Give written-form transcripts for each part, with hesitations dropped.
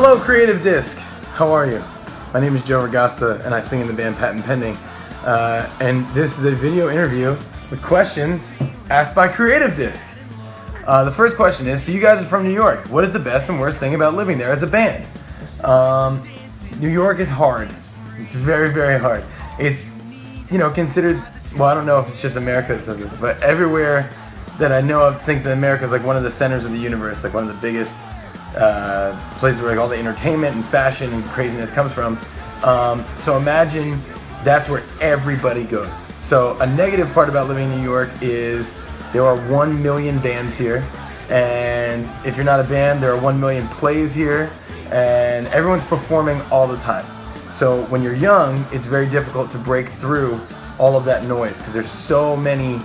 Hello, CreativeDisc. How are you? My name is Joe Ragosta, and I sing in the band Patent Pending. And this is a video interview with questions asked by CreativeDisc. The first question is, so you guys are from New York. What is the best and worst thing about living there as a band? New York is hard. It's very, very hard. It's, considered, well, I don't know if it's just America that says this, but everywhere that I know of thinks that America is like one of the centers of the universe, like one of the biggest places where like all the entertainment and fashion and craziness comes from. So imagine that's where everybody goes. So a negative part about living in New York is there are 1 million bands here, and if you're not a band, there are 1 million plays here, and everyone's performing all the time. So when you're young, it's very difficult to break through all of that noise because there's so many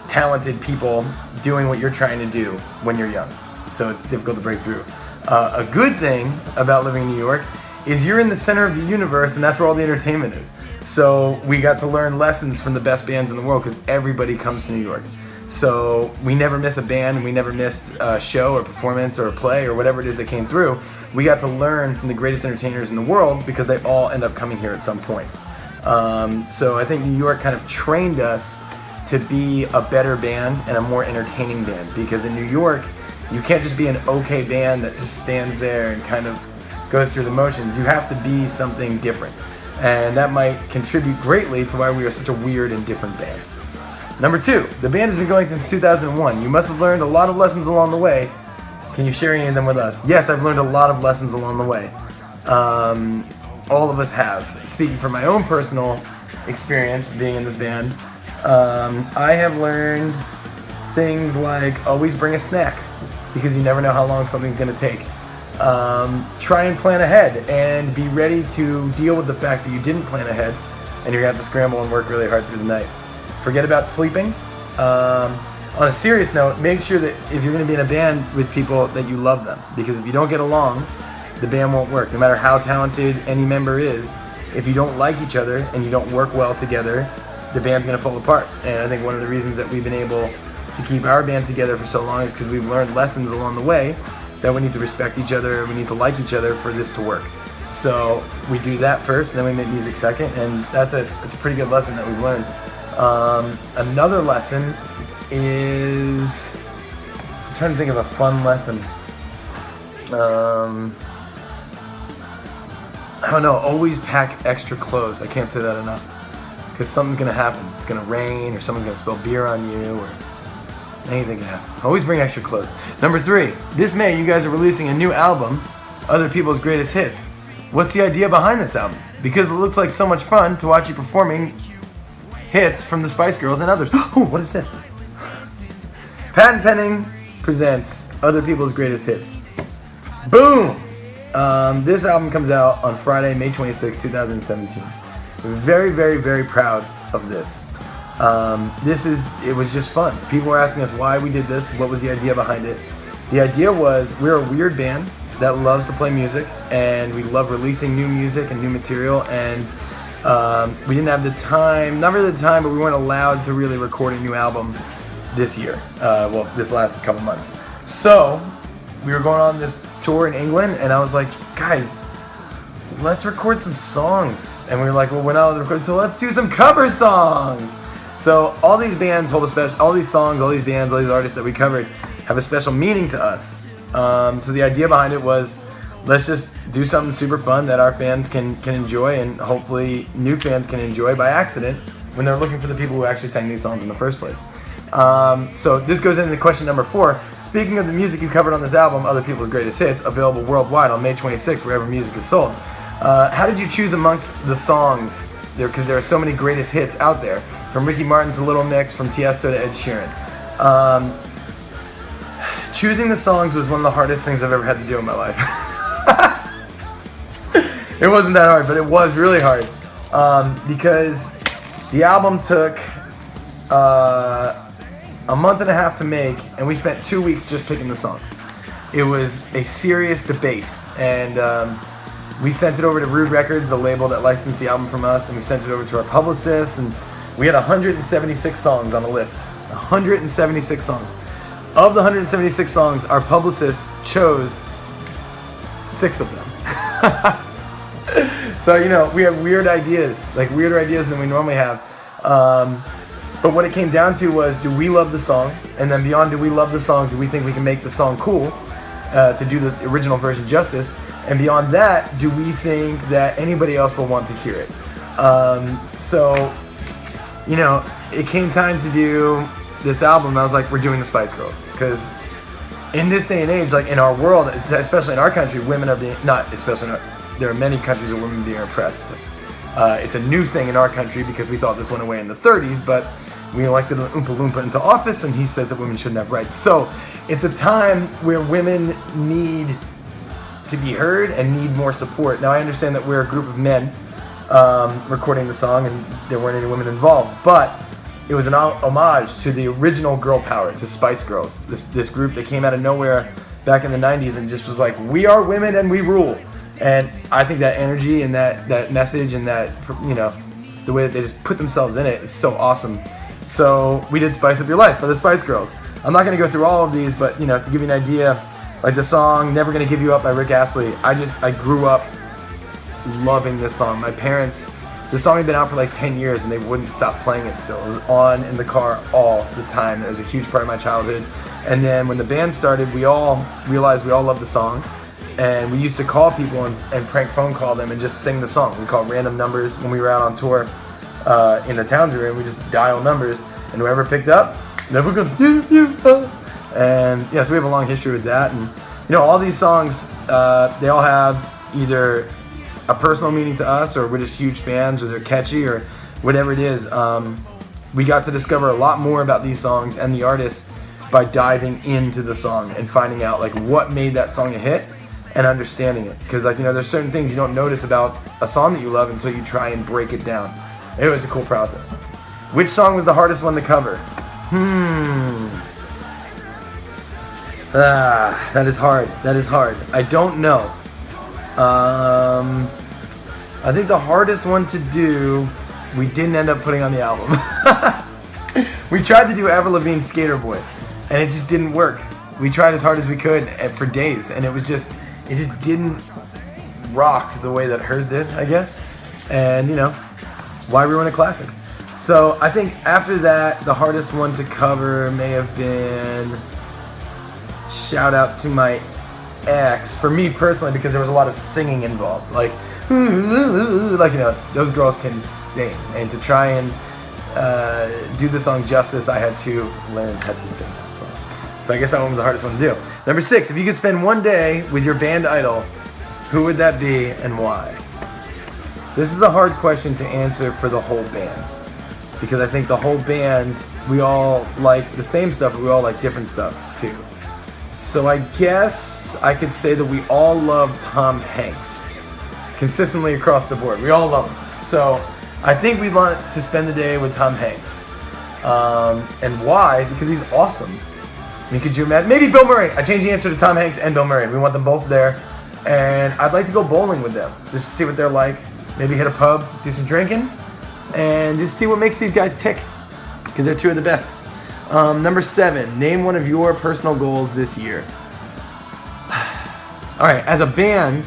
talented people doing what you're trying to do when you're young. So it's difficult to break through. A good thing about living in New York is you're in the center of the universe, and that's where all the entertainment is. So we got to learn lessons from the best bands in the world because everybody comes to New York. So we never miss a band, we never missed a show or performance or a play or whatever it is that came through. We got to learn from the greatest entertainers in the world because they all end up coming here at some point. So I think New York kind of trained us to be a better band and a more entertaining band, because in New York, you can't just be an okay band that just stands there and kind of goes through the motions. You have to be something different. And that might contribute greatly to why we are such a weird and different band. Number 2, the band has been going since 2001. You must have learned a lot of lessons along the way. Can you share any of them with us? Yes, I've learned a lot of lessons along the way. All of us have. Speaking from my own personal experience being in this band, I have learned things like always bring a snack, because you never know how long something's going to take. Try and plan ahead and be ready to deal with the fact that you didn't plan ahead and you're going to have to scramble and work really hard through the night. Forget about sleeping. On a serious note, make sure that if you're going to be in a band with people that you love them, because if you don't get along, the band won't work. No matter how talented any member is, if you don't like each other and you don't work well together, the band's going to fall apart. And I think one of the reasons that we've been able to keep our band together for so long is because we've learned lessons along the way that we need to respect each other, we need to like each other for this to work. So we do that first, and then we make music second, and it's a pretty good lesson that we've learned. Another lesson is, I'm trying to think of a fun lesson. I don't know, always pack extra clothes. I can't say that enough, because something's going to happen. It's going to rain, or someone's going to spill beer on you, or anything can happen. Always bring extra clothes. Number 3, this May you guys are releasing a new album, Other People's Greatest Hits. What's the idea behind this album? Because it looks like so much fun to watch you performing hits from the Spice Girls and others. Oh, what is this? Patent Pending presents Other People's Greatest Hits. Boom! This album comes out on Friday, May 26, 2017. Very, very, very proud of this. It was just fun. People were asking us why we did this, what was the idea behind it. The idea was, we're a weird band that loves to play music, and we love releasing new music and new material, and we didn't have the time, not really the time, but we weren't allowed to really record a new album this year, this last couple months. So we were going on this tour in England, and I was like, guys, let's record some songs. And we were like, well, we're not allowed to record, so let's do some cover songs. So all these bands hold a special, all these songs, all these bands, all these artists that we covered have a special meaning to us. So the idea behind it was, let's just do something super fun that our fans can enjoy, and hopefully new fans can enjoy by accident when they're looking for the people who actually sang these songs in the first place. So this goes into question number 4. Speaking of the music you covered on this album, Other People's Greatest Hits, available worldwide on May 26th, wherever music is sold. How did you choose amongst the songs there? Because there are so many greatest hits out there, from Ricky Martin to Little Mix, from Tiesto to Ed Sheeran. Choosing the songs was one of the hardest things I've ever had to do in my life. It wasn't that hard, but it was really hard, because the album took a month and a half to make, and we spent 2 weeks just picking the song. It was a serious debate, and we sent it over to Rude Records, the label that licensed the album from us, and we sent it over to our publicist, and we had 176 songs on the list. 176 songs. Of the 176 songs, our publicist chose 6 of them. So, you know, we have weird ideas, like weirder ideas than we normally have. But what it came down to was, do we love the song? And then beyond, do we love the song? Do we think we can make the song cool to do the original version justice? And beyond that, do we think that anybody else will want to hear it? So, you know, it came time to do this album. I was like, we're doing the Spice Girls. Because in this day and age, like in our world, especially in our country, women are being, not especially, there are many countries where women are being oppressed. It's a new thing in our country because we thought this went away in the 30s, but we elected an Oompa Loompa into office, and he says that women shouldn't have rights. So it's a time where women need to be heard and need more support. Now, I understand that we're a group of men recording the song, and there weren't any women involved, but it was an homage to the original girl power, to Spice Girls, this group that came out of nowhere back in the 90s and just was like, we are women and we rule. And I think that energy and that message and that, you know, the way that they just put themselves in it is so awesome. So we did Spice Up Your Life for the Spice Girls. I'm not going to go through all of these, but, you know, to give you an idea, like the song Never Gonna Give You Up by Rick Astley, I grew up loving this song. My parents, the song had been out for like 10 years and they wouldn't stop playing it still. It was on in the car all the time. It was a huge part of my childhood. And then when the band started, we all realized we all loved the song. And we used to call people and prank phone call them and just sing the song. We called random numbers when we were out on tour in the towns we were in. We just dial numbers, and whoever picked up, never gonna give you up. And yeah, so we have a long history with that. And you know, all these songs, they all have either a personal meaning to us, or we're just huge fans, or they're catchy, or whatever it is. We got to discover a lot more about these songs and the artists by diving into the song and finding out like what made that song a hit. And understanding it, because like, you know, there's certain things you don't notice about a song that you love until you try and break it down. It was a cool process. Which song was the hardest one to cover? That is hard. That is hard. I don't know. I think the hardest one to do, we didn't end up putting on the album. We tried to do Avril Lavigne's Skater Boy, and it just didn't work. We tried as hard as we could for days, and it just didn't rock the way that hers did, I guess. And, you know, why ruin a classic? So I think after that, the hardest one to cover may have been Shout Out to My Ex, for me personally, because there was a lot of singing involved. Like, like, you know, those girls can sing. And to try and do the song justice, I had to learn how to sing that song. So I guess that one was the hardest one to do. Number 6, if you could spend one day with your band idol, who would that be and why? This is a hard question to answer for the whole band, because I think the whole band, we all like the same stuff, but we all like different stuff too. So I guess I could say that we all love Tom Hanks consistently across the board. We all love him. So I think we'd want to spend the day with Tom Hanks. And why? Because he's awesome. I mean, could you imagine? Maybe Bill Murray. I changed the answer to Tom Hanks and Bill Murray. We want them both there. And I'd like to go bowling with them, just to see what they're like. Maybe hit a pub, do some drinking, and just see what makes these guys tick, because they're two of the best. Number 7, name one of your personal goals this year. All right, as a band,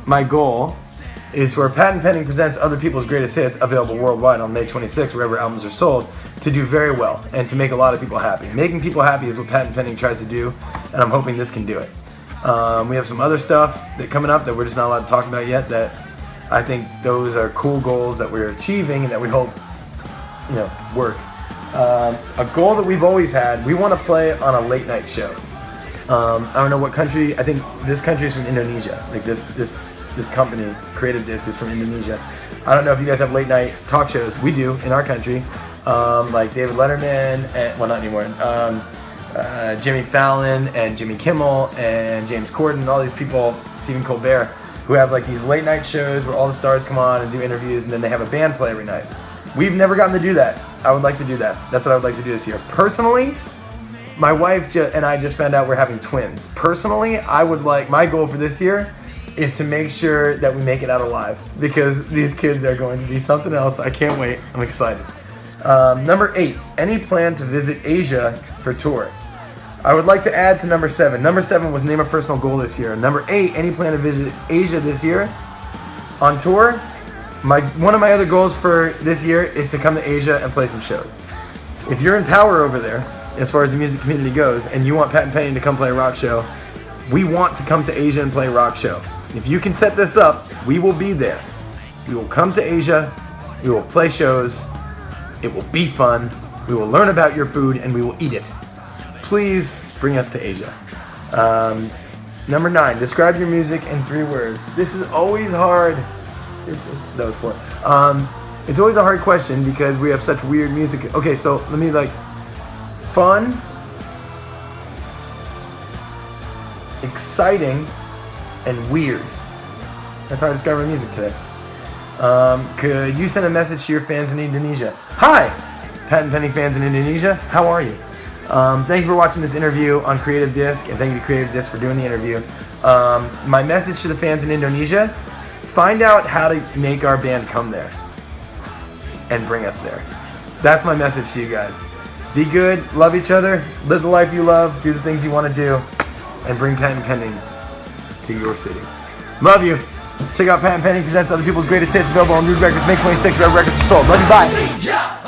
my goal is for Patent Pending presents Other People's Greatest Hits, available worldwide on May 26th, wherever albums are sold, to do very well and to make a lot of people happy. Making people happy is what Patent Pending tries to do, and I'm hoping this can do it. We have some other stuff that coming up that we're just not allowed to talk about yet, that I think those are cool goals that we're achieving and that we hope, you know, work. A goal that we've always had, we want to play on a late night show. I don't know what country. I think this country is from Indonesia. Like this company, CreativeDisc, is from Indonesia. I don't know if you guys have late night talk shows. We do in our country, like David Letterman, and, well, not anymore. Jimmy Fallon and Jimmy Kimmel and James Corden, all these people, Stephen Colbert, who have like these late night shows where all the stars come on and do interviews, and then they have a band play every night. We've never gotten to do that. I would like to do that. That's what I would like to do this year. Personally, my wife and I just found out we're having twins. Personally, I would like, my goal for this year is to make sure that we make it out alive, because these kids are going to be something else. I can't wait. I'm excited. Number 8, any plan to visit Asia for tour? I would like to add to number 7. Number 7 was name a personal goal this year. Number 8, any plan to visit Asia this year on tour. One of my other goals for this year is to come to Asia and play some shows. If you're in power over there, as far as the music community goes, and you want Pat and Penny to come play a rock show, we want to come to Asia and play a rock show. If you can set this up, we will be there. We will come to Asia, we will play shows, it will be fun, we will learn about your food, and we will eat it. Please bring us to Asia. Number 9, describe your music in 3 words. This is always hard. That was 4. It's always a hard question because we have such weird music. Okay, so let me fun, exciting, and weird. That's how I describe our music today. Could you send a message to your fans in Indonesia? Hi, Pat and Penny fans in Indonesia. How are you? Thank you for watching this interview on CreativeDisc, and thank you to CreativeDisc for doing the interview. My message to the fans in Indonesia: find out how to make our band come there and bring us there. That's my message to you guys. Be good, love each other, live the life you love, do the things you want to do, and bring Pat and Penny to your city. Love you. Check out Pat and Penny presents other people's greatest hits available on Rude Records, May 26th. Red Records are sold. Love you. Bye.